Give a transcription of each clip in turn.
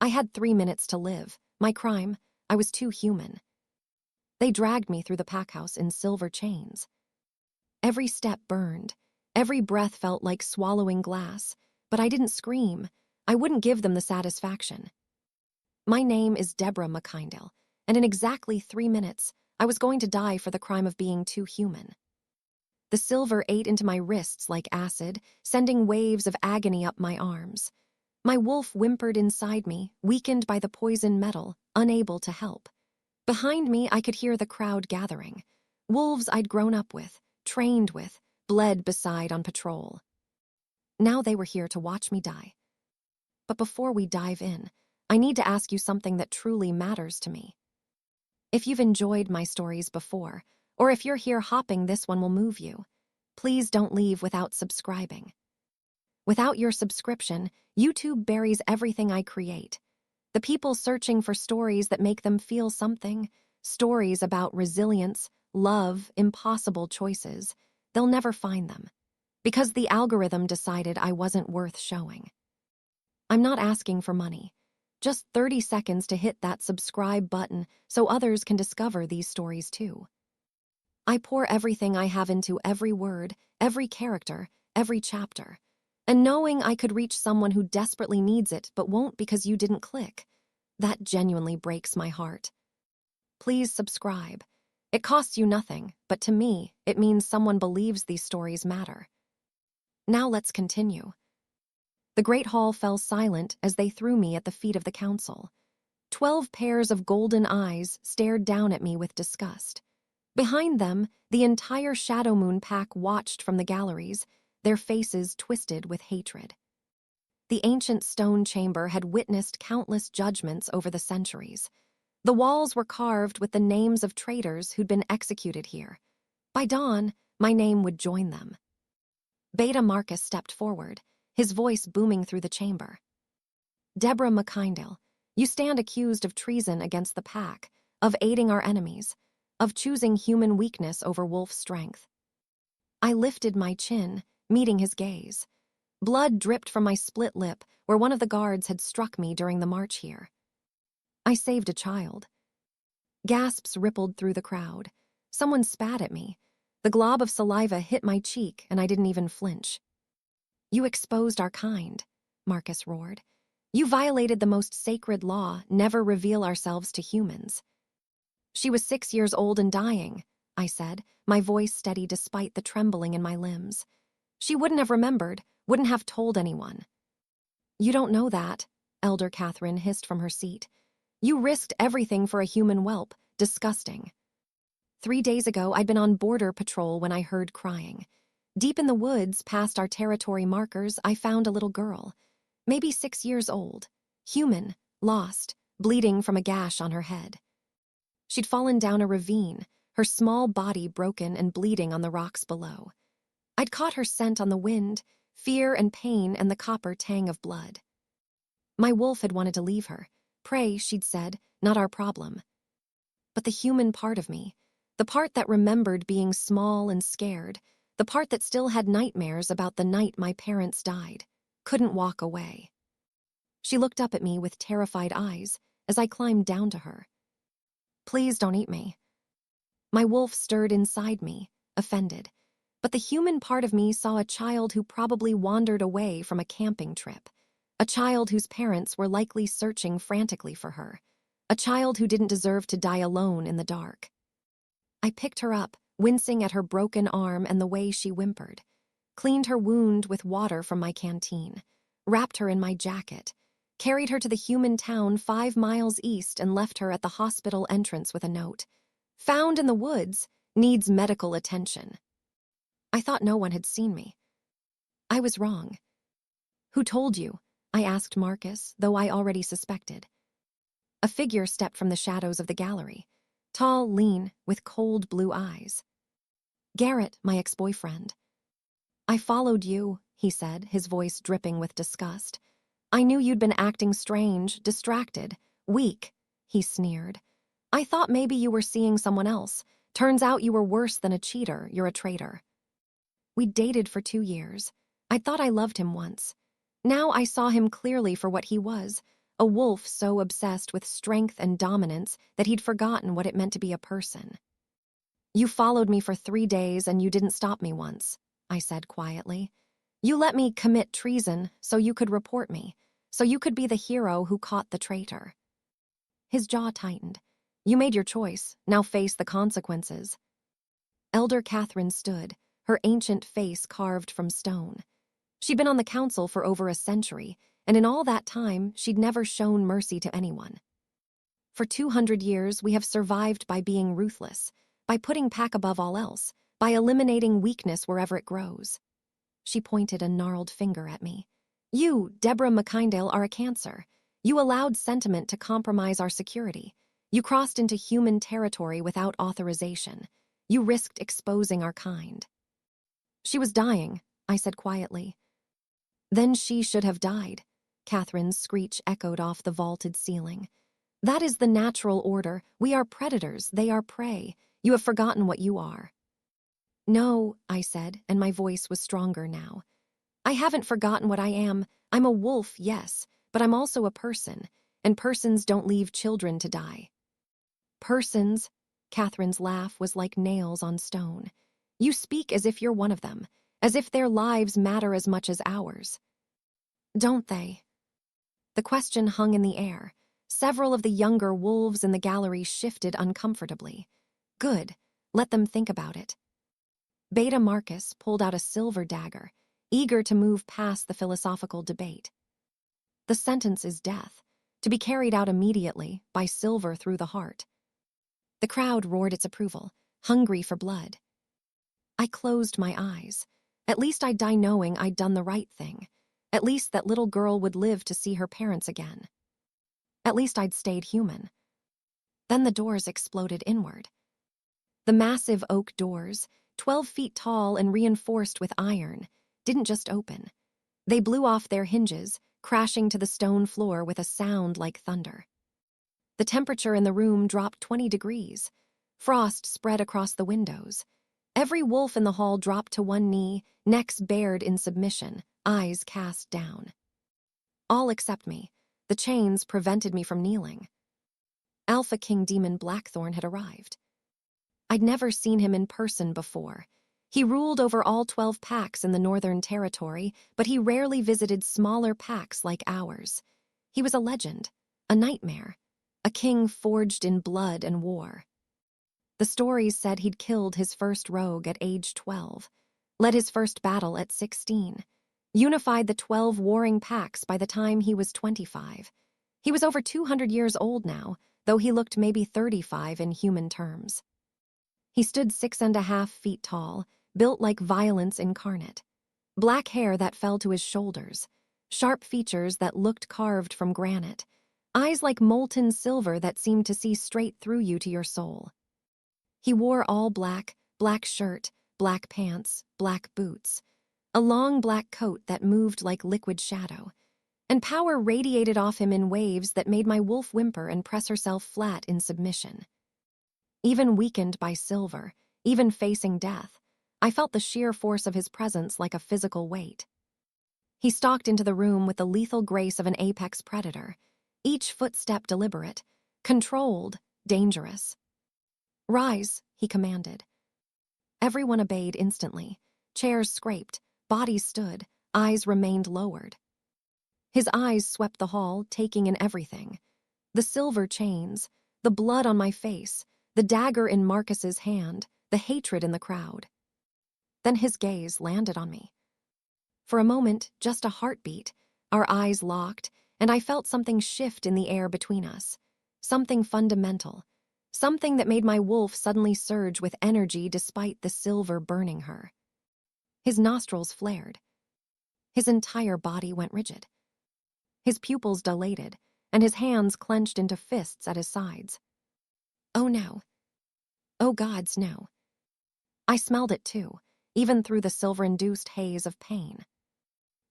I had 3 minutes to live. My crime, I was too human. They dragged me through the pack house in silver chains. Every step burned. Every breath felt like swallowing glass. But I didn't scream. I wouldn't give them the satisfaction. My name is Deborah McKindle, and in exactly 3 minutes, I was going to die for the crime of being too human. The silver ate into my wrists like acid, sending waves of agony up my arms. My wolf whimpered inside me, weakened by the poison metal, unable to help. Behind me, I could hear the crowd gathering. Wolves I'd grown up with, trained with, bled beside on patrol. Now they were here to watch me die. But before we dive in, I need to ask you something that truly matters to me. If you've enjoyed my stories before, or if you're here hopping, this one will move you. Please don't leave without subscribing. Without your subscription, YouTube buries everything I create. The people searching for stories that make them feel something, stories about resilience, love, impossible choices, they'll never find them. Because the algorithm decided I wasn't worth showing. I'm not asking for money. Just 30 seconds to hit that subscribe button so others can discover these stories too. I pour everything I have into every word, every character, every chapter. And knowing I could reach someone who desperately needs it but won't because you didn't click, that genuinely breaks my heart. Please subscribe. It costs you nothing, but to me, it means someone believes these stories matter. Now let's continue. The Great Hall fell silent as they threw me at the feet of the council. 12 pairs of golden eyes stared down at me with disgust. Behind them, the entire Shadow Moon pack watched from the galleries, their faces twisted with hatred. The ancient stone chamber had witnessed countless judgments over the centuries. The walls were carved with the names of traitors who'd been executed here. By dawn, my name would join them. Beta Marcus stepped forward, his voice booming through the chamber. Deborah McKindle, you stand accused of treason against the pack, of aiding our enemies, of choosing human weakness over wolf strength. I lifted my chin, meeting his gaze. Blood dripped from my split lip where one of the guards had struck me during the march here. I saved a child. Gasps rippled through the crowd. Someone spat at me. The glob of saliva hit my cheek and I didn't even flinch. You exposed our kind, Marcus roared. You violated the most sacred law, never reveal ourselves to humans. She was 6 years old and dying, I said, my voice steady despite the trembling in my limbs. She wouldn't have remembered, wouldn't have told anyone. You don't know that, Elder Catherine hissed from her seat. You risked everything for a human whelp. Disgusting. 3 days ago, I'd been on border patrol when I heard crying. Deep in the woods, past our territory markers, I found a little girl, maybe 6 years old, human, lost, bleeding from a gash on her head. She'd fallen down a ravine, her small body broken and bleeding on the rocks below. I'd caught her scent on the wind, fear and pain and the copper tang of blood. My wolf had wanted to leave her. Pray, she'd said, not our problem. But the human part of me, the part that remembered being small and scared, the part that still had nightmares about the night my parents died, couldn't walk away. She looked up at me with terrified eyes as I climbed down to her. Please don't eat me. My wolf stirred inside me, offended, but the human part of me saw a child who probably wandered away from a camping trip, a child whose parents were likely searching frantically for her, a child who didn't deserve to die alone in the dark. I picked her up, wincing at her broken arm and the way she whimpered, cleaned her wound with water from my canteen, wrapped her in my jacket, carried her to the human town 5 miles east and left her at the hospital entrance with a note. Found in the woods, needs medical attention. I thought no one had seen me. I was wrong. Who told you? I asked Marcus, though I already suspected. A figure stepped from the shadows of the gallery, tall, lean, with cold blue eyes. Garrett, my ex-boyfriend. I followed you, he said, his voice dripping with disgust. I knew you'd been acting strange, distracted, weak, he sneered. I thought maybe you were seeing someone else. Turns out you were worse than a cheater, you're a traitor. We dated for 2 years. I thought I loved him once. Now I saw him clearly for what he was, a wolf so obsessed with strength and dominance that he'd forgotten what it meant to be a person. "You followed me for 3 days and you didn't stop me once," I said quietly. "You let me commit treason so you could report me, so you could be the hero who caught the traitor." His jaw tightened. "You made your choice, now face the consequences." Elder Catherine stood, her ancient face carved from stone. She'd been on the council for over a century, and in all that time, she'd never shown mercy to anyone. "For 200 years, we have survived by being ruthless, by putting pack above all else, by eliminating weakness wherever it grows." She pointed a gnarled finger at me. "You, Deborah McKindale, are a cancer. You allowed sentiment to compromise our security. You crossed into human territory without authorization. You risked exposing our kind." "She was dying," I said quietly. "Then she should have died," Catherine's screech echoed off the vaulted ceiling. "That is the natural order. We are predators, they are prey. You have forgotten what you are." "No," I said, and my voice was stronger now. "I haven't forgotten what I am. I'm a wolf, yes, but I'm also a person, and persons don't leave children to die." "Persons?" Catherine's laugh was like nails on stone. "You speak as if you're one of them, as if their lives matter as much as ours." "Don't they?" The question hung in the air. Several of the younger wolves in the gallery shifted uncomfortably. Good. Let them think about it. Beta Marcus pulled out a silver dagger, eager to move past the philosophical debate. "The sentence is death, to be carried out immediately by silver through the heart." The crowd roared its approval, hungry for blood. I closed my eyes. At least I'd die knowing I'd done the right thing. At least that little girl would live to see her parents again. At least I'd stayed human. Then the doors exploded inward. The massive oak doors, 12 feet tall and reinforced with iron, didn't just open. They blew off their hinges, crashing to the stone floor with a sound like thunder. The temperature in the room dropped 20 degrees. Frost spread across the windows. Every wolf in the hall dropped to one knee, necks bared in submission, eyes cast down. All except me. The chains prevented me from kneeling. Alpha King Demon Blackthorn had arrived. I'd never seen him in person before. He ruled over all 12 packs in the Northern Territory, but he rarely visited smaller packs like ours. He was a legend, a nightmare, a king forged in blood and war. The stories said he'd killed his first rogue at age 12, led his first battle at 16, unified the 12 warring packs by the time he was 25. He was over 200 years old now, though he looked maybe 35 in human terms. He stood 6.5 feet tall, built like violence incarnate. Black hair that fell to his shoulders, sharp features that looked carved from granite, eyes like molten silver that seemed to see straight through you to your soul. He wore all black, black shirt, black pants, black boots, a long black coat that moved like liquid shadow, and power radiated off him in waves that made my wolf whimper and press herself flat in submission. Even weakened by silver, even facing death, I felt the sheer force of his presence like a physical weight. He stalked into the room with the lethal grace of an apex predator, each footstep deliberate, controlled, dangerous. "Rise," he commanded. Everyone obeyed instantly. Chairs scraped, bodies stood, eyes remained lowered. His eyes swept the hall, taking in everything. The silver chains, the blood on my face, the dagger in Marcus's hand, the hatred in the crowd. Then his gaze landed on me. For a moment, just a heartbeat, our eyes locked, and I felt something shift in the air between us. Something fundamental. Something that made my wolf suddenly surge with energy despite the silver burning her. His nostrils flared. His entire body went rigid. His pupils dilated, and his hands clenched into fists at his sides. Oh no. Oh gods, no. I smelled it too, even through the silver-induced haze of pain.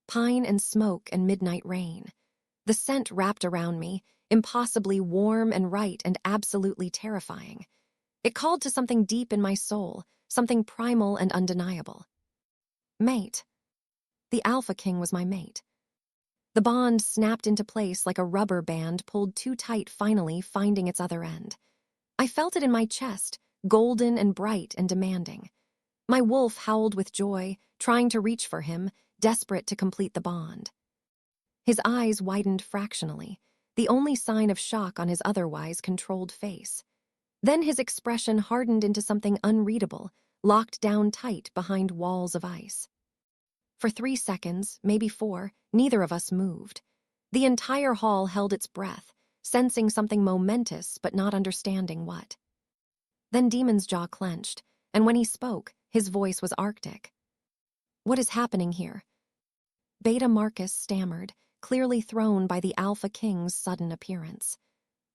Pine and smoke and midnight rain. The scent wrapped around me, impossibly warm and right and absolutely terrifying. It called to something deep in my soul, something primal and undeniable. Mate. The Alpha King was my mate. The bond snapped into place like a rubber band pulled too tight, finally finding its other end. I felt it in my chest, golden and bright and demanding. My wolf howled with joy, trying to reach for him, desperate to complete the bond. His eyes widened fractionally, the only sign of shock on his otherwise controlled face. Then his expression hardened into something unreadable, locked down tight behind walls of ice. For 3 seconds, maybe 4, neither of us moved. The entire hall held its breath, sensing something momentous but not understanding what. Then Demon's jaw clenched, and when he spoke, his voice was arctic. "What is happening here?" Beta Marcus stammered, clearly thrown by the Alpha King's sudden appearance.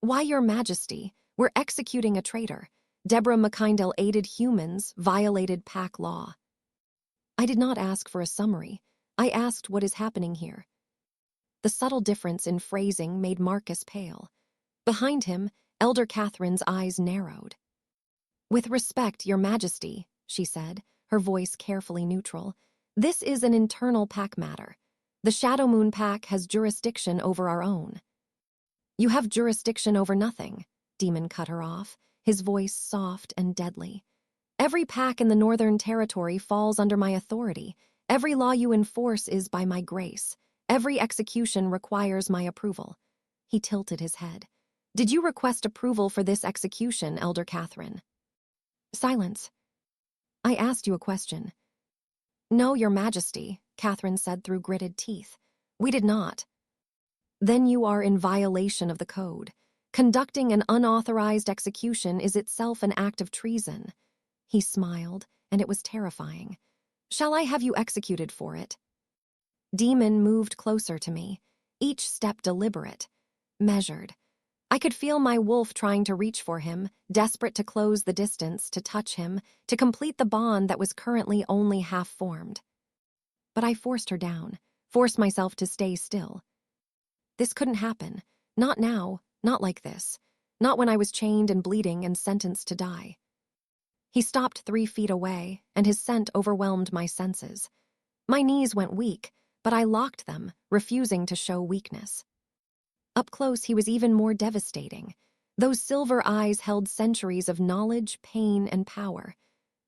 "Why, Your Majesty, we're executing a traitor. Deborah McKindle aided humans, violated pack law." I did not ask for a summary. I asked what is happening here. The subtle difference in phrasing made Marcus pale. Behind him, Elder Catherine's eyes narrowed. "With respect, Your Majesty," she said, her voice carefully neutral, "this is an internal pack matter. The Shadow Moon Pack has jurisdiction over our own." "You have jurisdiction over nothing," Demon cut her off, his voice soft and deadly. "Every pack in the Northern Territory falls under my authority. Every law you enforce is by my grace. Every execution requires my approval." He tilted his head. "Did you request approval for this execution, Elder Catherine?" Silence. "I asked you a question." "No, Your Majesty," Catherine said through gritted teeth. "We did not." "Then you are in violation of the code. Conducting an unauthorized execution is itself an act of treason." He smiled, and it was terrifying. "Shall I have you executed for it?" Demon moved closer to me, each step deliberate, measured. I could feel my wolf trying to reach for him, desperate to close the distance, to touch him, to complete the bond that was currently only half formed. But I forced her down, forced myself to stay still. This couldn't happen. Not now, not like this. Not when I was chained and bleeding and sentenced to die. He stopped 3 feet away, and his scent overwhelmed my senses. My knees went weak, but I locked them, refusing to show weakness. Up close, he was even more devastating. Those silver eyes held centuries of knowledge, pain, and power.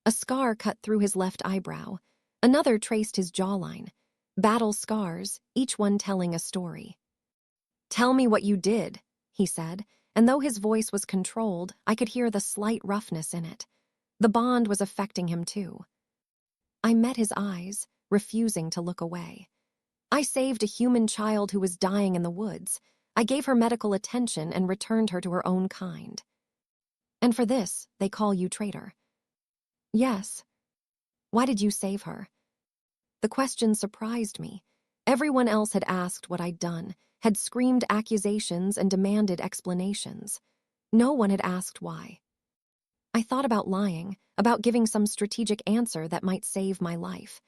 A scar cut through his left eyebrow. Another traced his jawline. Battle scars, each one telling a story. "Tell me what you did," he said, and though his voice was controlled, I could hear the slight roughness in it. The bond was affecting him too. I met his eyes, refusing to look away. "I saved a human child who was dying in the woods. I gave her medical attention and returned her to her own kind. And for this, they call you traitor." "Yes." "Why did you save her?" The question surprised me. Everyone else had asked what I'd done, had screamed accusations and demanded explanations. No one had asked why. I thought about lying, about giving some strategic answer that might save my life.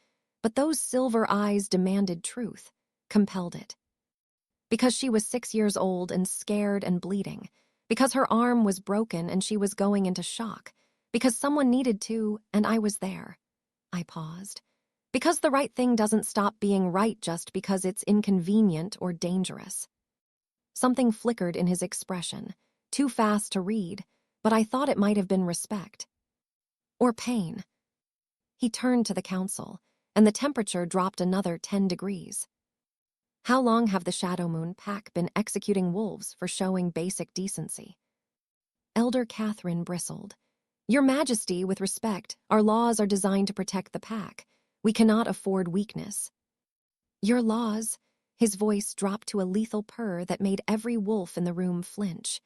But those silver eyes demanded truth, compelled it. Because she was 6 years old and scared and bleeding. Because her arm was broken and she was going into shock. Because someone needed to, and I was there. I paused. Because the right thing doesn't stop being right just because it's inconvenient or dangerous. Something flickered in his expression, too fast to read, but I thought it might have been respect. Or pain. He turned to the council, and the temperature dropped another 10 degrees. "How long have the Shadow Moon Pack been executing wolves for showing basic decency?" Elder Catherine bristled. "Your Majesty, with respect, our laws are designed to protect the pack. We cannot afford weakness." "Your laws?" His voice dropped to a lethal purr that made every wolf in the room flinch.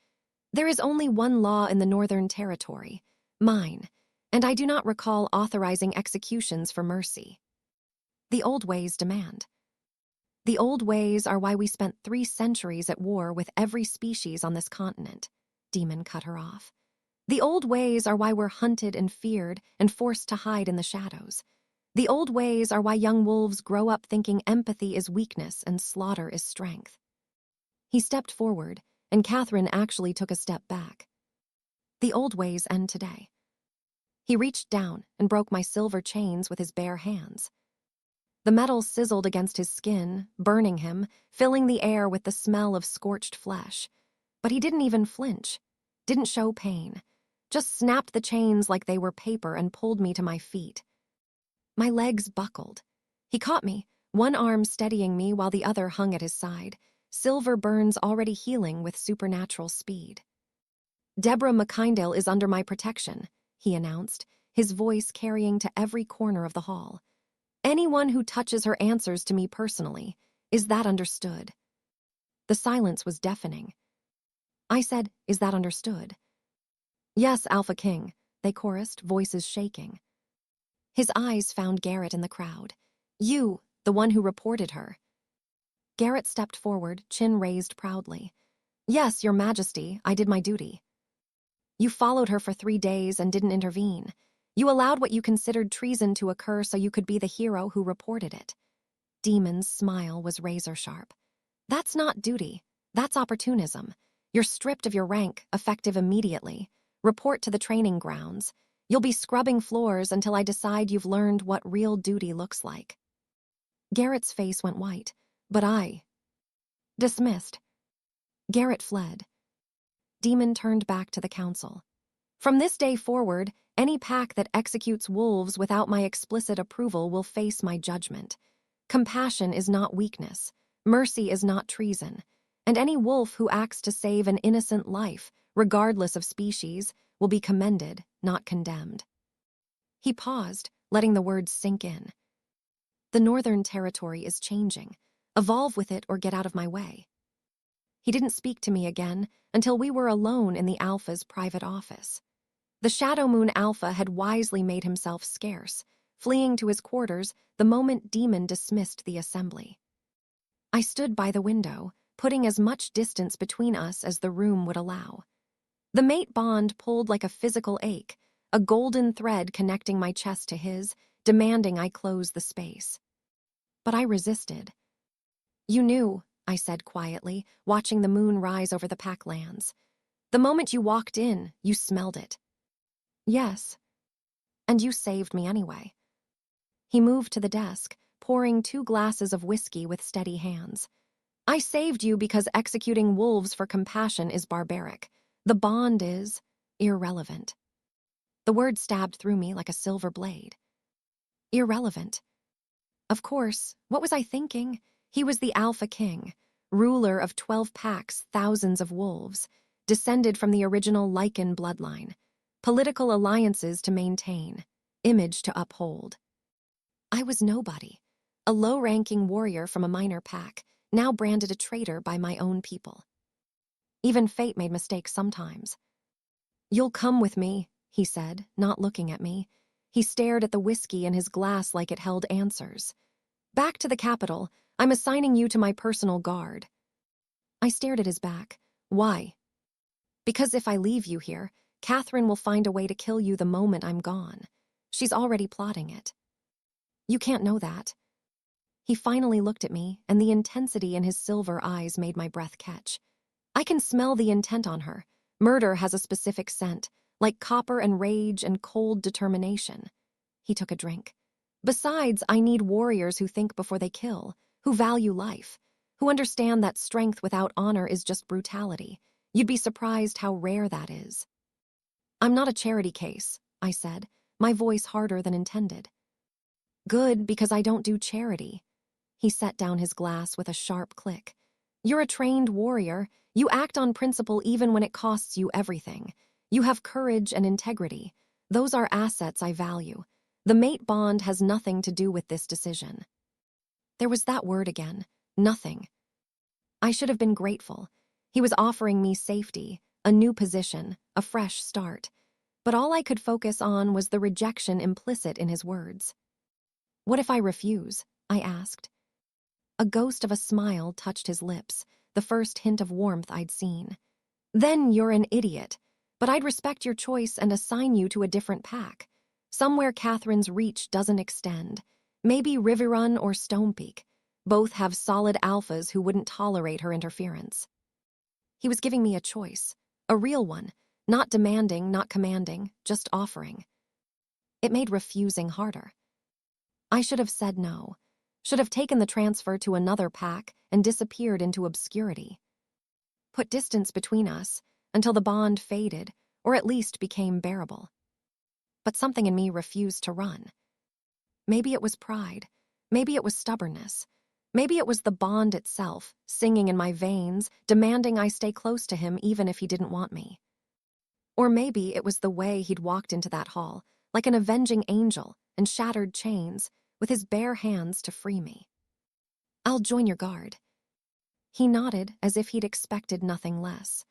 "There is only one law in the Northern Territory, mine, and I do not recall authorizing executions for mercy. The old ways demand." "The old ways are why we spent 3 centuries at war with every species on this continent," Demon cut her off. "The old ways are why we're hunted and feared and forced to hide in the shadows. The old ways are why young wolves grow up thinking empathy is weakness and slaughter is strength." He stepped forward, and Catherine actually took a step back. "The old ways end today." He reached down and broke my silver chains with his bare hands. The metal sizzled against his skin, burning him, filling the air with the smell of scorched flesh. But he didn't even flinch, didn't show pain, just snapped the chains like they were paper and pulled me to my feet. My legs buckled. He caught me, one arm steadying me while the other hung at his side, silver burns already healing with supernatural speed. "Deborah McKindale is under my protection," he announced, his voice carrying to every corner of the hall. "Anyone who touches her answers to me personally. Is that understood?" The silence was deafening. I said, "Is that understood?" "Yes, Alpha King," they chorused, voices shaking. His eyes found Garrett in the crowd. "You, the one who reported her." Garrett stepped forward, chin raised proudly. "Yes, Your Majesty, I did my duty." "You followed her for 3 days and didn't intervene. You allowed what you considered treason to occur so you could be the hero who reported it." Demon's smile was razor sharp. "That's not duty. That's opportunism. You're stripped of your rank, effective immediately. Report to the training grounds. You'll be scrubbing floors until I decide you've learned what real duty looks like." Garrett's face went white, but I dismissed. Garrett fled. Demon turned back to the council. "From this day forward, any pack that executes wolves without my explicit approval will face my judgment. Compassion is not weakness. Mercy is not treason. And any wolf who acts to save an innocent life, regardless of species, will be commended, not condemned." He paused, letting the words sink in. "The Northern Territory is changing. Evolve with it or get out of my way." He didn't speak to me again until we were alone in the Alpha's private office. The Shadow Moon Alpha had wisely made himself scarce, fleeing to his quarters the moment Demon dismissed the assembly. I stood by the window, putting as much distance between us as the room would allow. The mate bond pulled like a physical ache, a golden thread connecting my chest to his, demanding I close the space. But I resisted. "You knew," I said quietly, watching the moon rise over the pack lands. "The moment you walked in, you smelled it." "Yes. And you saved me anyway." He moved to the desk, pouring 2 glasses of whiskey with steady hands. "I saved you because executing wolves for compassion is barbaric. The bond is irrelevant." The word stabbed through me like a silver blade. Irrelevant. Of course, what was I thinking? He was the Alpha King, ruler of 12 packs, thousands of wolves, descended from the original Lycan bloodline. Political alliances to maintain, image to uphold. I was nobody, a low-ranking warrior from a minor pack, now branded a traitor by my own people. Even fate made mistakes sometimes. "You'll come with me," he said, not looking at me. He stared at the whiskey in his glass like it held answers. "Back to the capital. I'm assigning you to my personal guard." I stared at his back. "Why?" "Because if I leave you here, Catherine will find a way to kill you the moment I'm gone. She's already plotting it." "You can't know that." He finally looked at me, and the intensity in his silver eyes made my breath catch. "I can smell the intent on her. Murder has a specific scent, like copper and rage and cold determination." He took a drink. "Besides, I need warriors who think before they kill, who value life, who understand that strength without honor is just brutality. You'd be surprised how rare that is." "I'm not a charity case," I said, my voice harder than intended. "Good, because I don't do charity." He set down his glass with a sharp click. "You're a trained warrior. You act on principle even when it costs you everything. You have courage and integrity. Those are assets I value. The mate bond has nothing to do with this decision." There was that word again, nothing. I should have been grateful. He was offering me safety, a new position, a fresh start. But all I could focus on was the rejection implicit in his words. "What if I refuse?" I asked. A ghost of a smile touched his lips, the first hint of warmth I'd seen. "Then you're an idiot, but I'd respect your choice and assign you to a different pack. Somewhere Catherine's reach doesn't extend. Maybe Riverrun or Stonepeak. Both have solid alphas who wouldn't tolerate her interference." He was giving me a choice, a real one, not demanding, not commanding, just offering. It made refusing harder. I should have said no. Should have taken the transfer to another pack and disappeared into obscurity. Put distance between us until the bond faded or at least became bearable. But something in me refused to run. Maybe it was pride. Maybe it was stubbornness. Maybe it was the bond itself, singing in my veins, demanding I stay close to him even if he didn't want me. Or maybe it was the way he'd walked into that hall, like an avenging angel and shattered chains, with his bare hands to free me. I'll join your guard. He nodded as if he'd expected nothing less.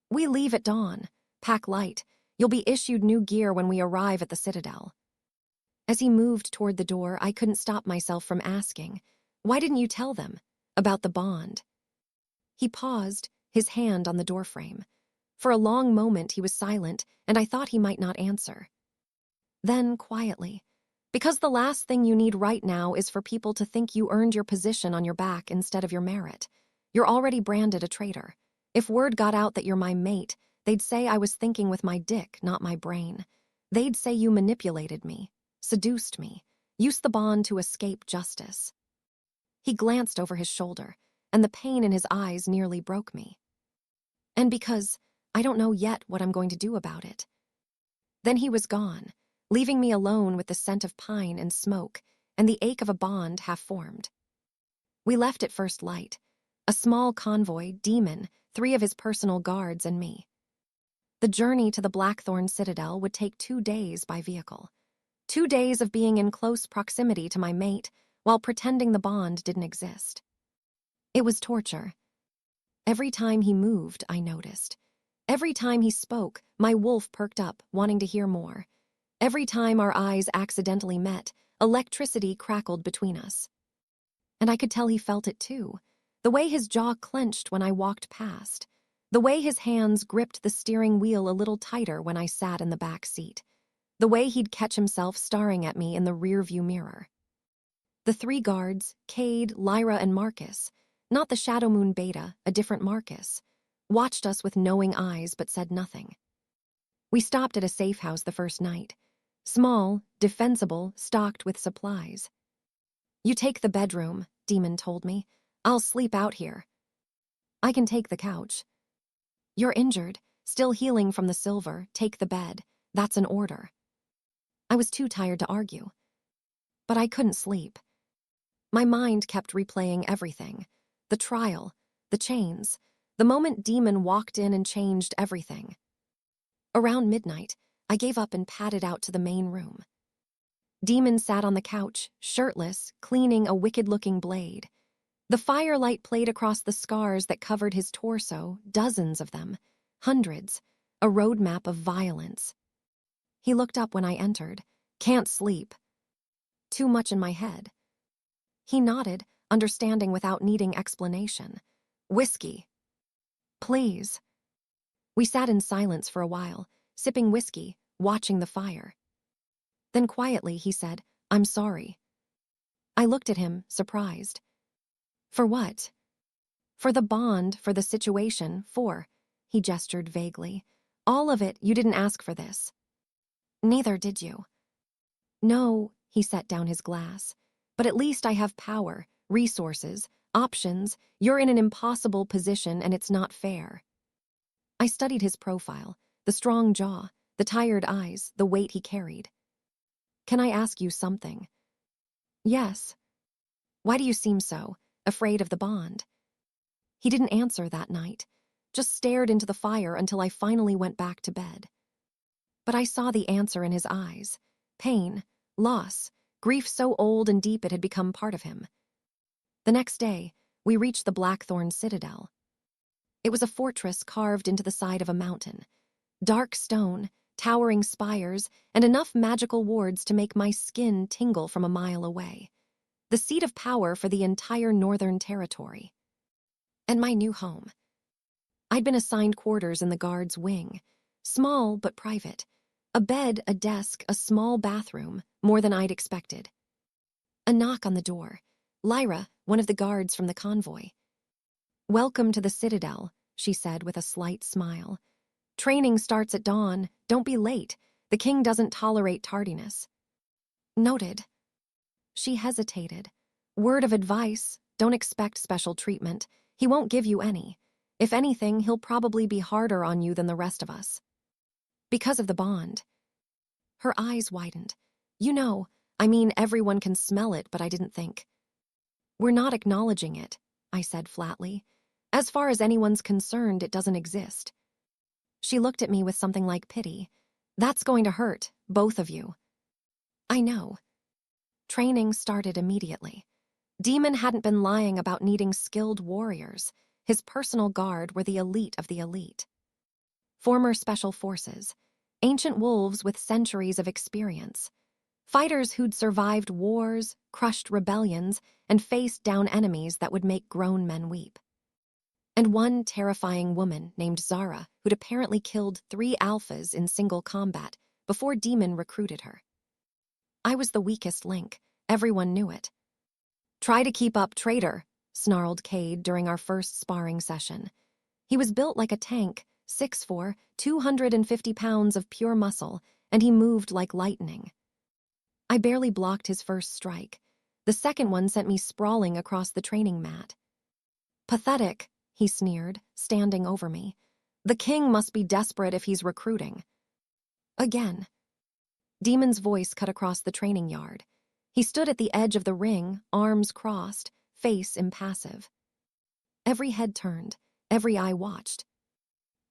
We leave at dawn. Pack light. You'll be issued new gear when we arrive at the Citadel. As he moved toward the door, I couldn't stop myself from asking, why didn't you tell them about the bond? He paused, his hand on the doorframe. For a long moment he was silent, and I thought he might not answer. Then, quietly, because the last thing you need right now is for people to think you earned your position on your back instead of your merit. You're already branded a traitor. If word got out that you're my mate, they'd say I was thinking with my dick, not my brain. They'd say you manipulated me, seduced me, used the bond to escape justice. He glanced over his shoulder, and the pain in his eyes nearly broke me. And because I don't know yet what I'm going to do about it. Then he was gone, leaving me alone with the scent of pine and smoke and the ache of a bond half-formed. We left at first light, a small convoy, Demon, 3 of his personal guards, and me. The journey to the Blackthorn Citadel would take 2 days by vehicle. 2 days of being in close proximity to my mate while pretending the bond didn't exist. It was torture. Every time he moved, I noticed. Every time he spoke, my wolf perked up, wanting to hear more. Every time our eyes accidentally met, electricity crackled between us. And I could tell he felt it too. The way his jaw clenched when I walked past. The way his hands gripped the steering wheel a little tighter when I sat in the back seat. The way he'd catch himself staring at me in the rearview mirror. The 3 guards, Cade, Lyra, and Marcus, not the Shadow Moon Beta, a different Marcus, watched us with knowing eyes but said nothing. We stopped at a safe house the first night. Small, defensible, stocked with supplies. You take the bedroom, Demon told me. I'll sleep out here. I can take the couch. You're injured, still healing from the silver, take the bed. That's an order. I was too tired to argue. But I couldn't sleep. My mind kept replaying everything. The trial, the chains, the moment Demon walked in and changed everything. Around midnight, I gave up and padded out to the main room. Demon sat on the couch, shirtless, cleaning a wicked-looking blade. The firelight played across the scars that covered his torso, dozens of them, hundreds, a roadmap of violence. He looked up when I entered. Can't sleep. Too much in my head. He nodded, understanding without needing explanation. Whiskey. Please. We sat in silence for a while, sipping whiskey, watching the fire. Then quietly he said, I'm sorry. I looked at him, surprised. For what? For the bond, for the situation, he gestured vaguely. All of it, you didn't ask for this. Neither did you. No, he set down his glass. But at least I have power, resources, options. You're in an impossible position and it's not fair. I studied his profile, the strong jaw, the tired eyes, the weight he carried. Can I ask you something? Yes. Why do you seem so afraid of the bond? He didn't answer that night, just stared into the fire until I finally went back to bed. But I saw the answer in his eyes. Pain, loss, grief so old and deep it had become part of him. The next day, we reached the Blackthorn Citadel. It was a fortress carved into the side of a mountain. Dark stone, towering spires, and enough magical wards to make my skin tingle from a mile away. The seat of power for the entire Northern Territory. And my new home. I'd been assigned quarters in the guard's wing. Small but private. A bed, a desk, a small bathroom, more than I'd expected. A knock on the door. Lyra, one of the guards from the convoy. Welcome to the Citadel, she said with a slight smile. Training starts at dawn. Don't be late. The king doesn't tolerate tardiness. Noted. She hesitated. Word of advice, don't expect special treatment. He won't give you any. If anything, he'll probably be harder on you than the rest of us. Because of the bond. Her eyes widened. You know, I mean, everyone can smell it, but I didn't think. We're not acknowledging it, I said flatly. As far as anyone's concerned, it doesn't exist. She looked at me with something like pity. That's going to hurt, both of you. I know. Training started immediately. Demon hadn't been lying about needing skilled warriors. His personal guard were the elite of the elite. Former special forces, ancient wolves with centuries of experience. Fighters who'd survived wars, crushed rebellions, and faced down enemies that would make grown men weep. And one terrifying woman named Zara who'd apparently killed 3 alphas in single combat before Demon recruited her. I was the weakest link. Everyone knew it. Try to keep up, Traitor, snarled Cade during our first sparring session. He was built like a tank, 6'4", 250 pounds of pure muscle, and he moved like lightning. I barely blocked his first strike. The second one sent me sprawling across the training mat. Pathetic, he sneered, standing over me. The king must be desperate if he's recruiting. Again. Demon's voice cut across the training yard. He stood at the edge of the ring, arms crossed, face impassive. Every head turned, every eye watched.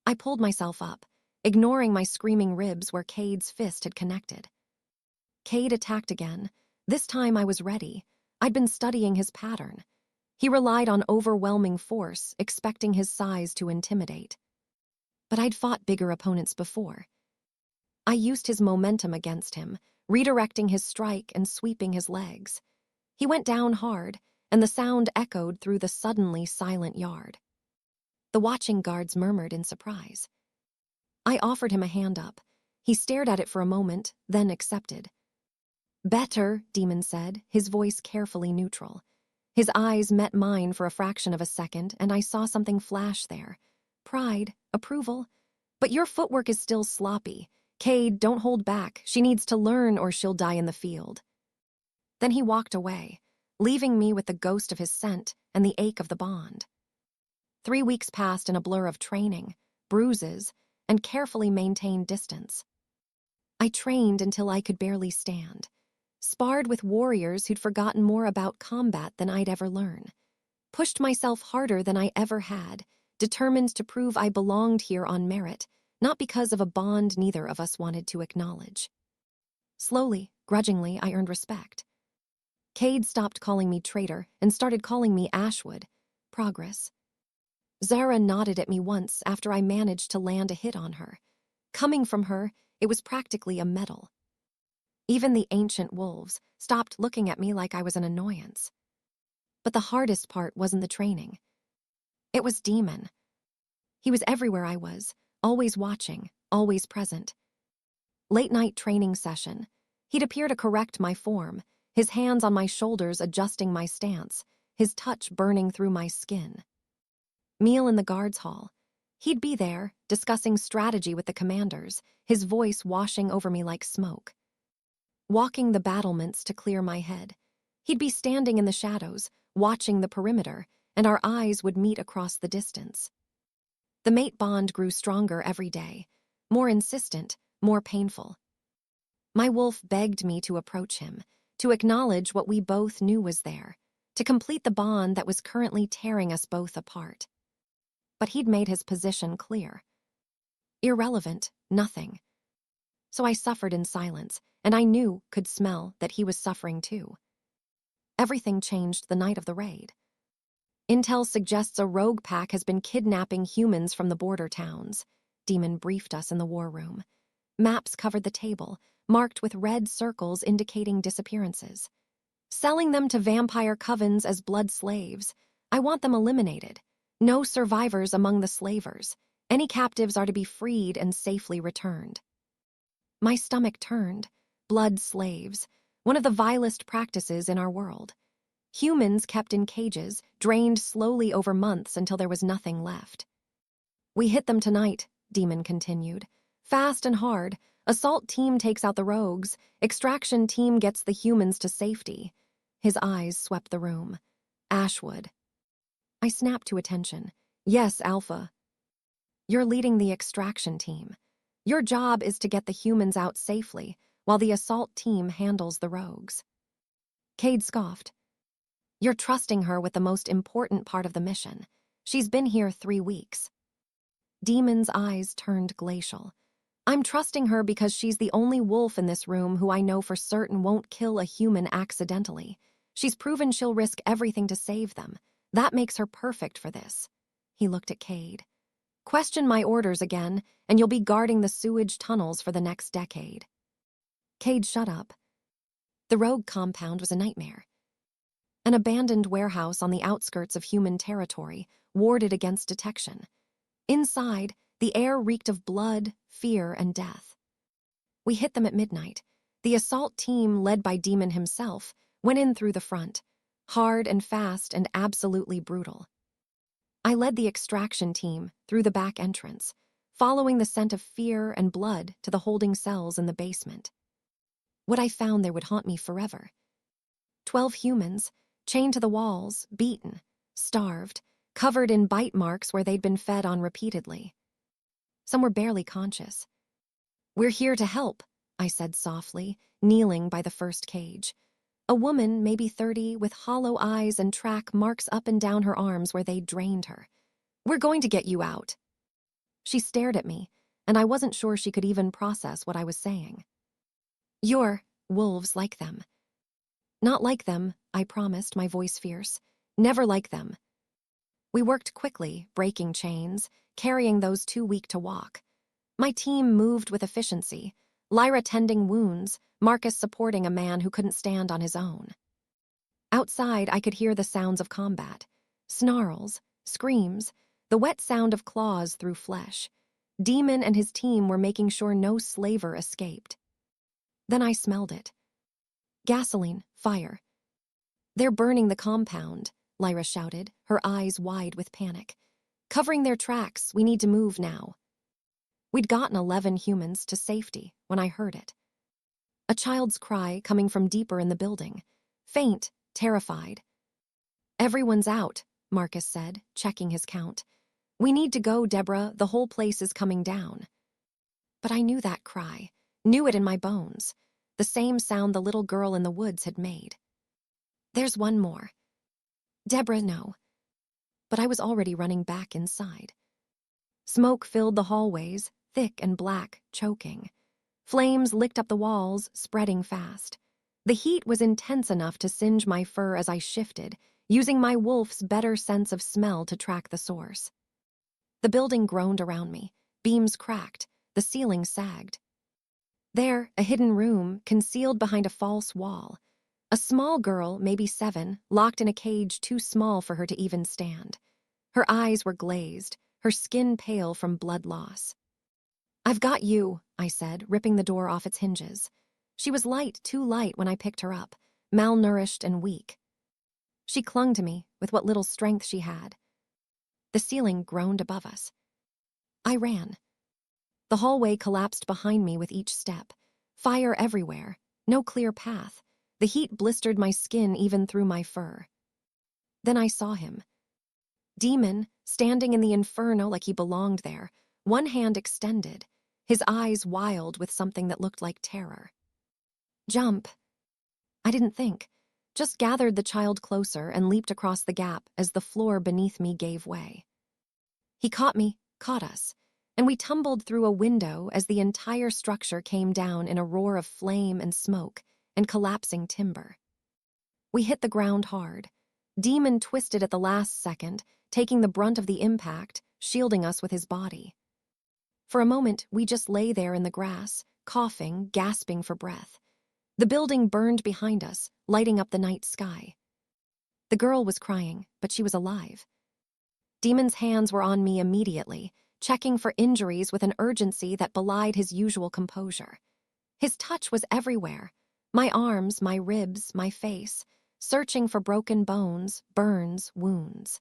I pulled myself up, ignoring my screaming ribs where Cade's fist had connected. Cade attacked again. This time I was ready. I'd been studying his pattern. He relied on overwhelming force, expecting his size to intimidate. But I'd fought bigger opponents before. I used his momentum against him, redirecting his strike and sweeping his legs. He went down hard, and the sound echoed through the suddenly silent yard. The watching guards murmured in surprise. I offered him a hand up. He stared at it for a moment, then accepted. Better, Demon said, his voice carefully neutral. His eyes met mine for a fraction of a second, and I saw something flash there. Pride, approval. But your footwork is still sloppy. Cade, don't hold back. She needs to learn or she'll die in the field. Then he walked away, leaving me with the ghost of his scent and the ache of the bond. 3 weeks passed in a blur of training, bruises, and carefully maintained distance. I trained until I could barely stand. Sparred with warriors who'd forgotten more about combat than I'd ever learn. Pushed myself harder than I ever had, determined to prove I belonged here on merit, not because of a bond neither of us wanted to acknowledge. Slowly, grudgingly, I earned respect. Cade stopped calling me traitor and started calling me Ashwood. Progress. Zara nodded at me once after I managed to land a hit on her. Coming from her, it was practically a medal. Even the ancient wolves stopped looking at me like I was an annoyance. But the hardest part wasn't the training. It was Demon. He was everywhere I was, always watching, always present. Late-night training session. He'd appear to correct my form, his hands on my shoulders adjusting my stance, his touch burning through my skin. Meal in the guards' hall. He'd be there, discussing strategy with the commanders, his voice washing over me like smoke. Walking the battlements to clear my head. He'd be standing in the shadows, watching the perimeter, and our eyes would meet across the distance. The mate bond grew stronger every day, more insistent, more painful. My wolf begged me to approach him, to acknowledge what we both knew was there, to complete the bond that was currently tearing us both apart. But he'd made his position clear. Irrelevant, nothing. So I suffered in silence, and I knew, could smell, that he was suffering too. Everything changed the night of the raid. Intel suggests a rogue pack has been kidnapping humans from the border towns. Demon briefed us in the war room. Maps covered the table, marked with red circles indicating disappearances. Selling them to vampire covens as blood slaves. I want them eliminated. No survivors among the slavers. Any captives are to be freed and safely returned. My stomach turned. Blood slaves, one of the vilest practices in our world. Humans kept in cages, drained slowly over months until there was nothing left. We hit them tonight, Demon continued. Fast and hard. Assault team takes out the rogues. Extraction team gets the humans to safety. His eyes swept the room. Ashwood. I snapped to attention. Yes, Alpha. You're leading the extraction team. Your job is to get the humans out safely, while the assault team handles the rogues. Cade scoffed. You're trusting her with the most important part of the mission. She's been here 3 weeks. Demon's eyes turned glacial. I'm trusting her because she's the only wolf in this room who I know for certain won't kill a human accidentally. She's proven she'll risk everything to save them. That makes her perfect for this. He looked at Cade. Question my orders again, and you'll be guarding the sewage tunnels for the next decade. Cade shut up. The rogue compound was a nightmare. An abandoned warehouse on the outskirts of human territory, warded against detection. Inside, the air reeked of blood, fear, and death. We hit them at midnight. The assault team, led by Demon himself, went in through the front, hard and fast and absolutely brutal. I led the extraction team through the back entrance, following the scent of fear and blood to the holding cells in the basement. What I found there would haunt me forever. 12 humans, chained to the walls, beaten, starved, covered in bite marks where they'd been fed on repeatedly. Some were barely conscious. We're here to help, I said softly, kneeling by the first cage. A woman, maybe 30, with hollow eyes and track marks up and down her arms where they'd drained her. We're going to get you out. She stared at me, and I wasn't sure she could even process what I was saying. You're wolves like them. Not like them, I promised, my voice fierce. Never like them. We worked quickly, breaking chains, carrying those too weak to walk. My team moved with efficiency, Lyra tending wounds, Marcus supporting a man who couldn't stand on his own. Outside, I could hear the sounds of combat. Snarls, screams, the wet sound of claws through flesh. Demon and his team were making sure no slaver escaped. Then I smelled it. Gasoline, fire. They're burning the compound, Lyra shouted, her eyes wide with panic. Covering their tracks, we need to move now. We'd gotten 11 humans to safety when I heard it. A child's cry coming from deeper in the building. Faint, terrified. Everyone's out, Marcus said, checking his count. We need to go, Deborah, the whole place is coming down. But I knew that cry, knew it in my bones, the same sound the little girl in the woods had made. There's one more. Deborah, no. But I was already running back inside. Smoke filled the hallways, thick and black, choking. Flames licked up the walls, spreading fast. The heat was intense enough to singe my fur as I shifted, using my wolf's better sense of smell to track the source. The building groaned around me, beams cracked, the ceiling sagged. There, a hidden room, concealed behind a false wall. A small girl, maybe 7, locked in a cage too small for her to even stand. Her eyes were glazed, her skin pale from blood loss. I've got you, I said, ripping the door off its hinges. She was light, too light when I picked her up, malnourished and weak. She clung to me with what little strength she had. The ceiling groaned above us. I ran. The hallway collapsed behind me with each step. Fire everywhere, no clear path. The heat blistered my skin even through my fur. Then I saw him. Demon, standing in the inferno like he belonged there, one hand extended, his eyes wild with something that looked like terror. Jump. I didn't think, just gathered the child closer and leaped across the gap as the floor beneath me gave way. He caught me, caught us, and we tumbled through a window as the entire structure came down in a roar of flame and smoke and collapsing timber. We hit the ground hard. Demon twisted at the last second, taking the brunt of the impact, shielding us with his body. For a moment, we just lay there in the grass, coughing, gasping for breath. The building burned behind us, lighting up the night sky. The girl was crying, but she was alive. Demon's hands were on me immediately, checking for injuries with an urgency that belied his usual composure. His touch was everywhere. My arms, my ribs, my face, searching for broken bones, burns, wounds.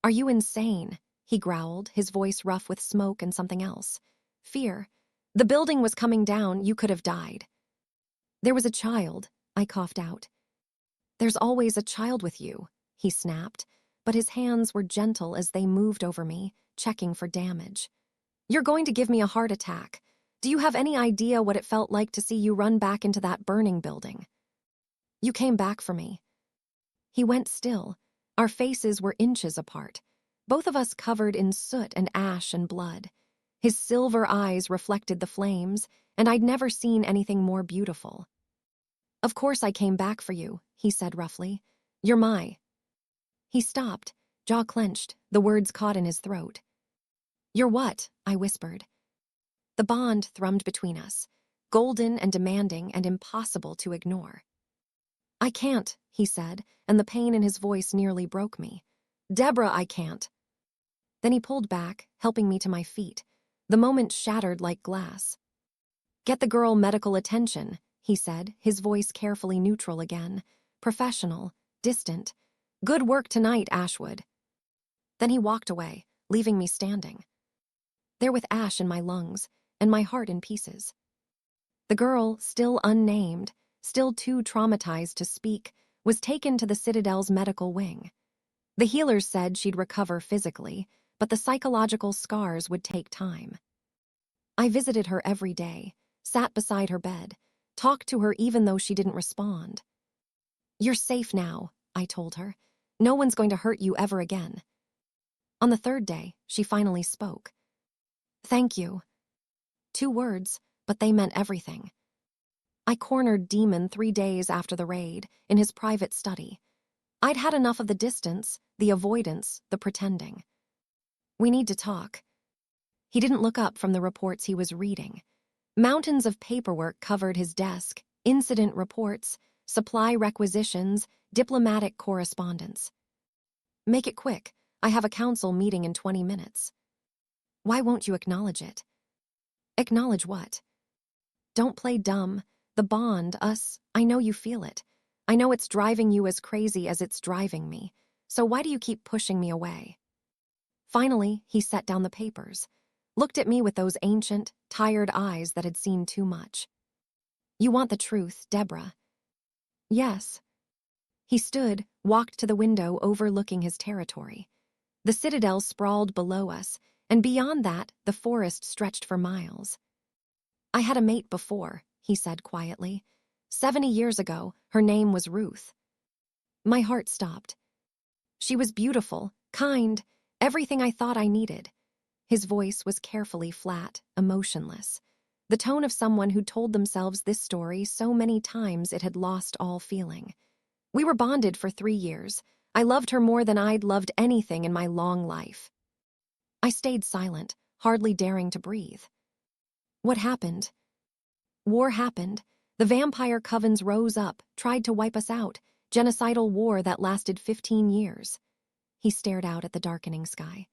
Are you insane? He growled, his voice rough with smoke and something else. Fear. The building was coming down, you could have died. There was a child, I coughed out. There's always a child with you, he snapped, but his hands were gentle as they moved over me, checking for damage. You're going to give me a heart attack. Do you have any idea what it felt like to see you run back into that burning building? You came back for me. He went still. Our faces were inches apart, both of us covered in soot and ash and blood. His silver eyes reflected the flames, and I'd never seen anything more beautiful. Of course I came back for you, he said roughly. You're my. He stopped, jaw clenched, the words caught in his throat. You're what? I whispered. The bond thrummed between us, golden and demanding and impossible to ignore. I can't, he said, and the pain in his voice nearly broke me. Deborah, I can't. Then he pulled back, helping me to my feet. The moment shattered like glass. Get the girl medical attention, he said, his voice carefully neutral again. Professional, distant. Good work tonight, Ashwood. Then he walked away, leaving me standing. There with ash in my lungs, and my heart in pieces. The girl, still unnamed, still too traumatized to speak, was taken to the Citadel's medical wing. The healers said she'd recover physically, but the psychological scars would take time. I visited her every day, sat beside her bed, talked to her even though she didn't respond. You're safe now, I told her. No one's going to hurt you ever again. On the third day, she finally spoke. Thank you. 2 words, but they meant everything. I cornered Demon 3 days after the raid, in his private study. I'd had enough of the distance, the avoidance, the pretending. We need to talk. He didn't look up from the reports he was reading. Mountains of paperwork covered his desk, incident reports, supply requisitions, diplomatic correspondence. Make it quick. I have a council meeting in 20 minutes. Why won't you acknowledge it? Acknowledge what? Don't play dumb. The bond, us, I know you feel it. I know it's driving you as crazy as it's driving me. So why do you keep pushing me away? Finally, he set down the papers, looked at me with those ancient, tired eyes that had seen too much. You want the truth, Deborah? Yes. He stood, walked to the window overlooking his territory. The citadel sprawled below us, and beyond that, the forest stretched for miles. I had a mate before, he said quietly. 70 years ago, her name was Ruth. My heart stopped. She was beautiful, kind, everything I thought I needed. His voice was carefully flat, emotionless. The tone of someone who told themselves this story so many times it had lost all feeling. We were bonded for 3 years. I loved her more than I'd loved anything in my long life. I stayed silent, hardly daring to breathe. What happened? War happened. The vampire covens rose up, tried to wipe us out. Genocidal war that lasted 15 years. He stared out at the darkening sky.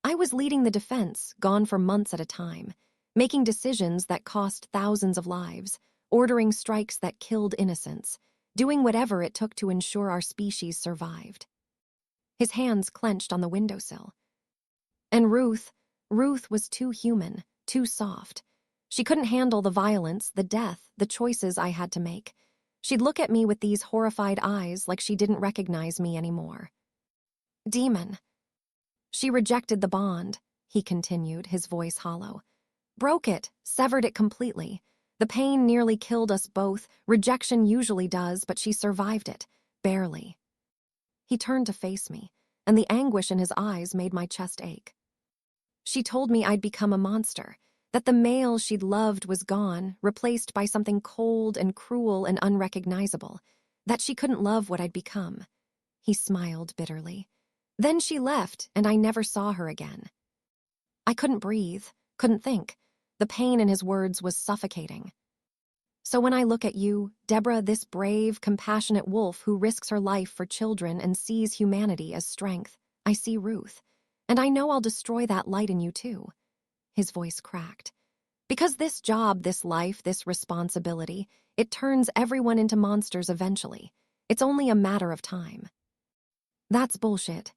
I was leading the defense, gone for months at a time, making decisions that cost thousands of lives, ordering strikes that killed innocents, doing whatever it took to ensure our species survived. His hands clenched on the windowsill. And Ruth was too human, too soft. She couldn't handle the violence, the death, the choices I had to make. She'd look at me with these horrified eyes like she didn't recognize me anymore. Demon. She rejected the bond, he continued, his voice hollow. Broke it, severed it completely. The pain nearly killed us both. Rejection usually does, but she survived it, barely. He turned to face me, and the anguish in his eyes made my chest ache. She told me I'd become a monster, that the male she'd loved was gone, replaced by something cold and cruel and unrecognizable, that she couldn't love what I'd become. He smiled bitterly. Then she left, and I never saw her again. I couldn't breathe, couldn't think. The pain in his words was suffocating. So when I look at you, Deborah, this brave, compassionate wolf who risks her life for children and sees humanity as strength, I see Ruth. And I know I'll destroy that light in you too. His voice cracked. Because this job, this life, this responsibility, it turns everyone into monsters eventually. It's only a matter of time. That's bullshit.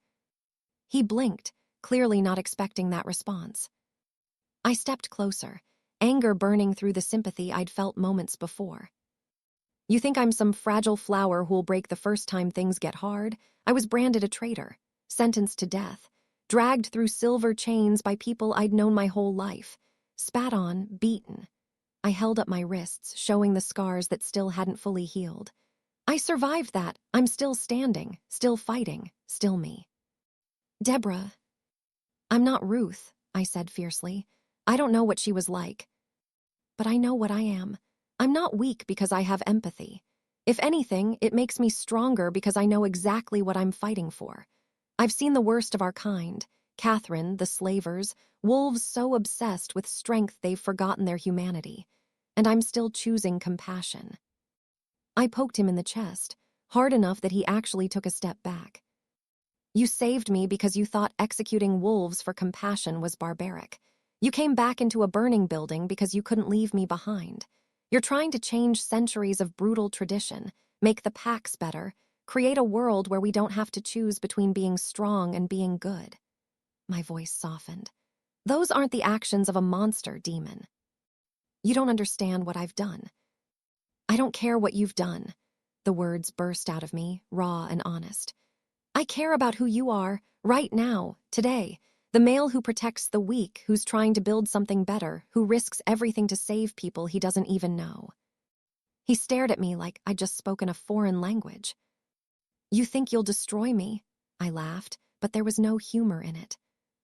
He blinked, clearly not expecting that response. I stepped closer, anger burning through the sympathy I'd felt moments before. You think I'm some fragile flower who'll break the first time things get hard? I was branded a traitor, sentenced to death, dragged through silver chains by people I'd known my whole life, spat on, beaten. I held up my wrists, showing the scars that still hadn't fully healed. I survived that. I'm still standing, still fighting, still me. Deborah, I'm not Ruth, I said fiercely. I don't know what she was like, but I know what I am. I'm not weak because I have empathy. If anything, it makes me stronger because I know exactly what I'm fighting for. I've seen the worst of our kind. Catherine, the slavers, wolves so obsessed with strength they've forgotten their humanity. And I'm still choosing compassion. I poked him in the chest, hard enough that he actually took a step back. You saved me because you thought executing wolves for compassion was barbaric. You came back into a burning building because you couldn't leave me behind. You're trying to change centuries of brutal tradition, make the packs better, create a world where we don't have to choose between being strong and being good. My voice softened. Those aren't the actions of a monster, demon. You don't understand what I've done. I don't care what you've done. The words burst out of me, raw and honest. I care about who you are, right now, today. The male who protects the weak, who's trying to build something better, who risks everything to save people he doesn't even know. He stared at me like I'd just spoken a foreign language. You think you'll destroy me? I laughed, but there was no humor in it.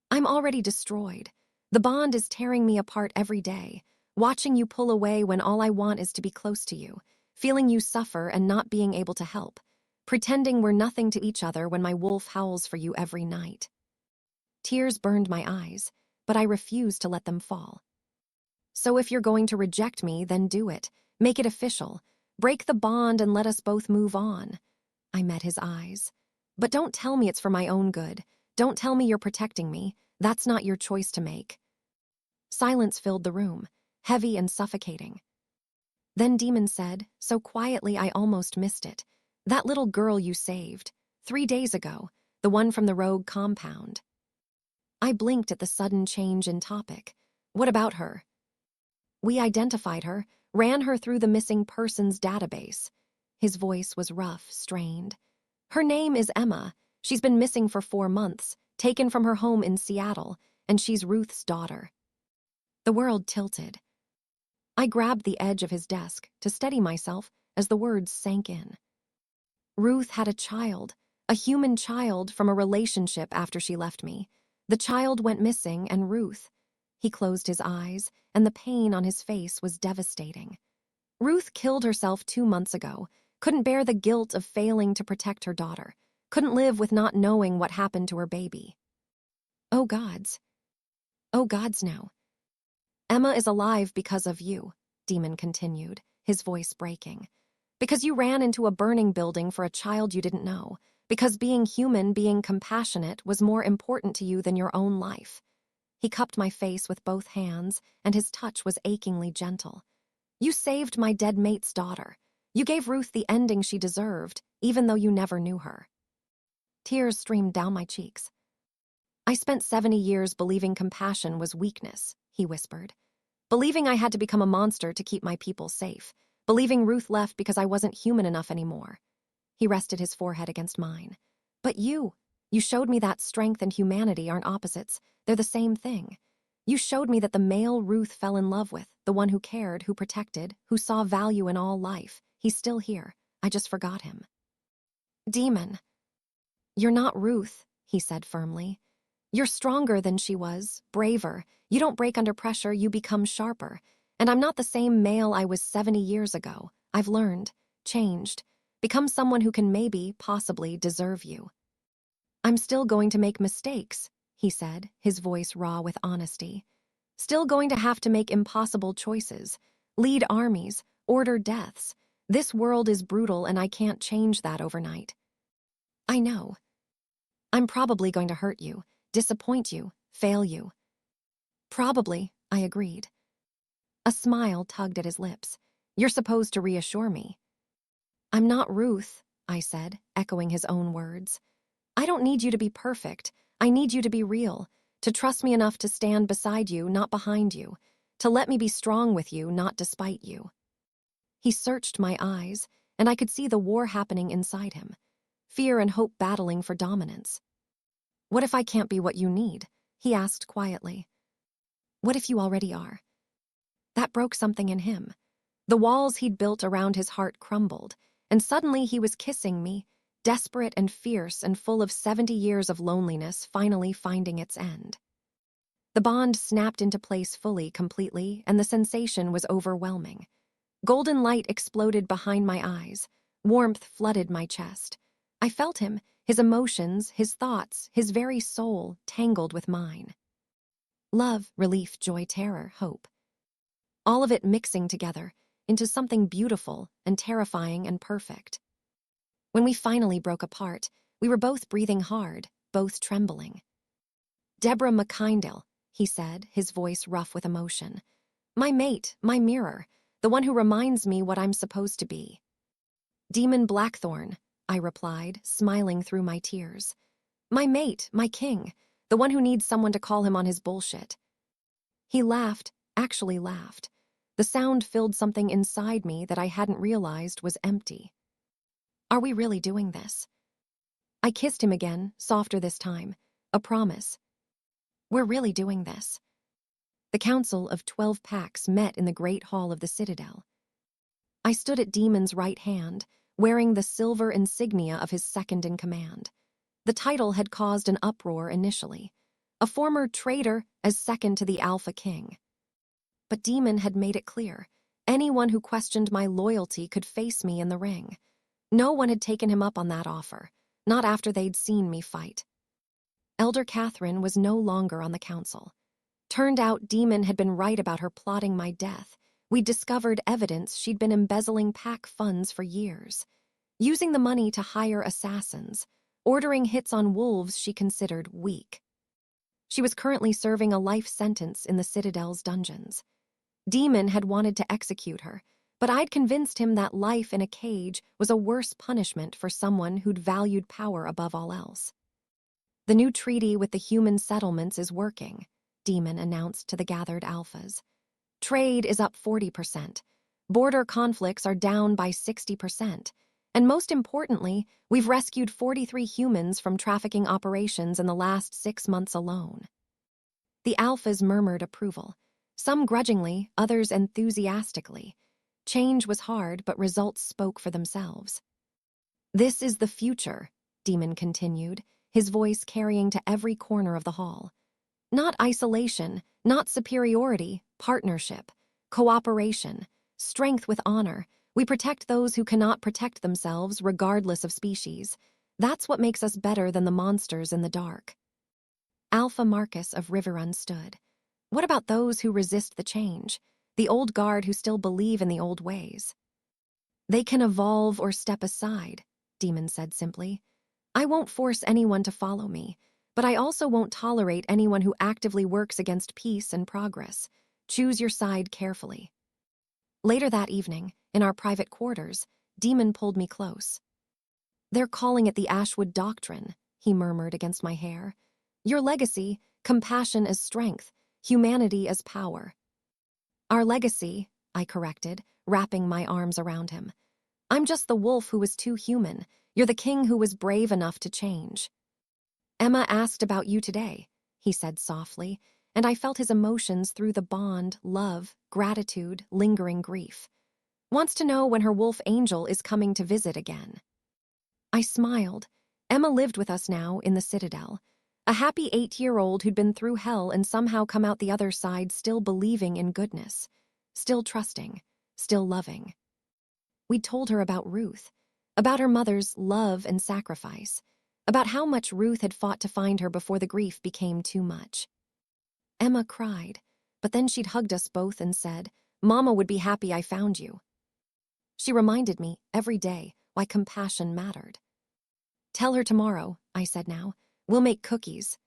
I'm already destroyed. The bond is tearing me apart every day, watching you pull away when all I want is to be close to you, feeling you suffer and not being able to help, pretending we're nothing to each other when my wolf howls for you every night. Tears burned my eyes, but I refused to let them fall. So if you're going to reject me, then do it. Make it official. Break the bond and let us both move on. I met his eyes. But don't tell me it's for my own good. Don't tell me you're protecting me. That's not your choice to make. Silence filled the room, heavy and suffocating. Then Demon said, so quietly I almost missed it, that little girl you saved, 3 days ago, the one from the rogue compound. I blinked at the sudden change in topic. What about her? We identified her, ran her through the missing persons database. His voice was rough, strained. Her name is Emma. She's been missing for 4 months, taken from her home in Seattle, and she's Ruth's daughter. The world tilted. I grabbed the edge of his desk to steady myself as the words sank in. Ruth had a human child from a relationship after she left me. The child went missing, and Ruth. He closed his eyes, and the pain on his face was devastating. Ruth killed herself 2 months ago, couldn't bear the guilt of failing to protect her daughter, couldn't live with not knowing what happened to her baby. Oh gods. Oh gods, no. Emma is alive because of you, Demon continued, his voice breaking. Because you ran into a burning building for a child you didn't know. Because being human, being compassionate, was more important to you than your own life. He cupped my face with both hands, and his touch was achingly gentle. You saved my dead mate's daughter. You gave Ruth the ending she deserved, even though you never knew her. Tears streamed down my cheeks. I spent 70 years believing compassion was weakness, he whispered. Believing I had to become a monster to keep my people safe. Believing Ruth left because I wasn't human enough anymore. He rested his forehead against mine. But you showed me that strength and humanity aren't opposites. They're the same thing. You showed me that the male Ruth fell in love with, the one who cared, who protected, who saw value in all life. He's still here. I just forgot him. Demon. You're not Ruth, he said firmly. You're stronger than she was, braver. You don't break under pressure, you become sharper. And I'm not the same male I was 70 years ago. I've learned, changed, become someone who can maybe, possibly, deserve you. I'm still going to make mistakes, he said, his voice raw with honesty. Still going to have to make impossible choices, lead armies, order deaths. This world is brutal and I can't change that overnight. I know. I'm probably going to hurt you, disappoint you, fail you. Probably, I agreed. A smile tugged at his lips. You're supposed to reassure me. I'm not Ruth, I said, echoing his own words. I don't need you to be perfect. I need you to be real, to trust me enough to stand beside you, not behind you, to let me be strong with you, not despite you. He searched my eyes, and I could see the war happening inside him, fear and hope battling for dominance. "What if I can't be what you need?" he asked quietly. "What if you already are?" That broke something in him. The walls he'd built around his heart crumbled, and suddenly he was kissing me, desperate and fierce and full of 70 years of loneliness finally finding its end. The bond snapped into place fully, completely, and the sensation was overwhelming. Golden light exploded behind my eyes. Warmth flooded my chest. I felt him, his emotions, his thoughts, his very soul tangled with mine. Love, relief, joy, terror, hope. All of it mixing together into something beautiful and terrifying and perfect. When we finally broke apart, we were both breathing hard, both trembling. "Deborah McKindle," he said, his voice rough with emotion. "My mate, my mirror, the one who reminds me what I'm supposed to be." "Demon Blackthorn," I replied, smiling through my tears. "My mate, my king, the one who needs someone to call him on his bullshit." He laughed, actually laughed. The sound filled something inside me that I hadn't realized was empty. "Are we really doing this?" I kissed him again, softer this time. A promise. "We're really doing this." The council of 12 packs met in the great hall of the Citadel. I stood at Demon's right hand, wearing the silver insignia of his second in command. The title had caused an uproar initially. A former traitor as second to the Alpha King. But Demon had made it clear. Anyone who questioned my loyalty could face me in the ring. No one had taken him up on that offer, not after they'd seen me fight. Elder Catherine was no longer on the council. Turned out Demon had been right about her plotting my death. We'd discovered evidence she'd been embezzling pack funds for years, using the money to hire assassins, ordering hits on wolves she considered weak. She was currently serving a life sentence in the Citadel's dungeons. Demon had wanted to execute her, but I'd convinced him that life in a cage was a worse punishment for someone who'd valued power above all else. "The new treaty with the human settlements is working," Demon announced to the gathered alphas. "Trade is up 40%. Border conflicts are down by 60%. And most importantly, we've rescued 43 humans from trafficking operations in the last 6 months alone." The alphas murmured approval. Some grudgingly, others enthusiastically. Change was hard, but results spoke for themselves. "This is the future," Demon continued, his voice carrying to every corner of the hall. "Not isolation, not superiority, partnership, cooperation, strength with honor. We protect those who cannot protect themselves, regardless of species. That's what makes us better than the monsters in the dark." Alpha Marcus of Riverrun stood. "What about those who resist the change? The old guard who still believe in the old ways?" "They can evolve or step aside," Demon said simply. "I won't force anyone to follow me, but I also won't tolerate anyone who actively works against peace and progress. Choose your side carefully." Later that evening, in our private quarters, Demon pulled me close. "They're calling it the Ashwood Doctrine," he murmured against my hair. "Your legacy, compassion as strength, humanity as power." "Our legacy," I corrected, wrapping my arms around him. "I'm just the wolf who was too human. You're the king who was brave enough to change." "Emma asked about you today," he said softly, and I felt his emotions through the bond, love, gratitude, lingering grief. "Wants to know when her wolf angel is coming to visit again." I smiled. Emma lived with us now in the Citadel. A happy 8-year-old who'd been through hell and somehow come out the other side still believing in goodness, still trusting, still loving. We'd told her about Ruth, about her mother's love and sacrifice, about how much Ruth had fought to find her before the grief became too much. Emma cried, but then she'd hugged us both and said, "Mama would be happy I found you." She reminded me, every day, why compassion mattered. "Tell her tomorrow," I said now. "We'll make cookies."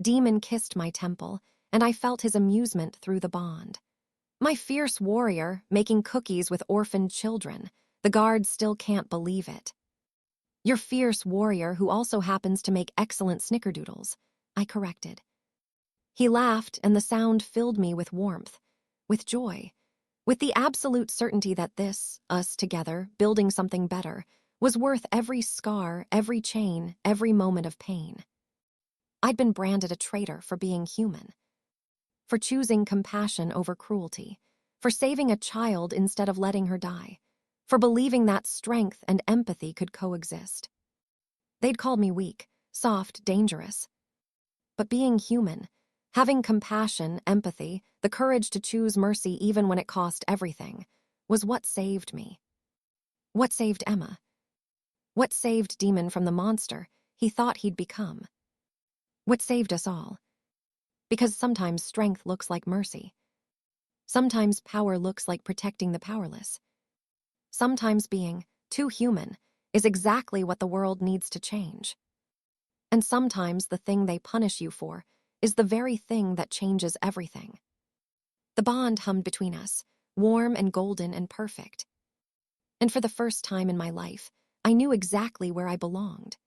Demon kissed my temple, and I felt his amusement through the bond. My fierce warrior, making cookies with orphaned children. The guards still can't believe it. "Your fierce warrior who also happens to make excellent snickerdoodles," I corrected. He laughed, and the sound filled me with warmth, with joy. with the absolute certainty that this, us together, building something better, was worth every scar, every chain, every moment of pain. I'd been branded a traitor for being human, for choosing compassion over cruelty, for saving a child instead of letting her die, for believing that strength and empathy could coexist. They'd called me weak, soft, dangerous. But being human, having compassion, empathy, the courage to choose mercy even when it cost everything, was what saved me. What saved Emma? What saved Demon from the monster he thought he'd become? What saved us all? Because sometimes strength looks like mercy. Sometimes power looks like protecting the powerless. Sometimes being too human is exactly what the world needs to change. And sometimes the thing they punish you for is the very thing that changes everything. The bond hummed between us, warm and golden and perfect. And for the first time in my life, I knew exactly where I belonged.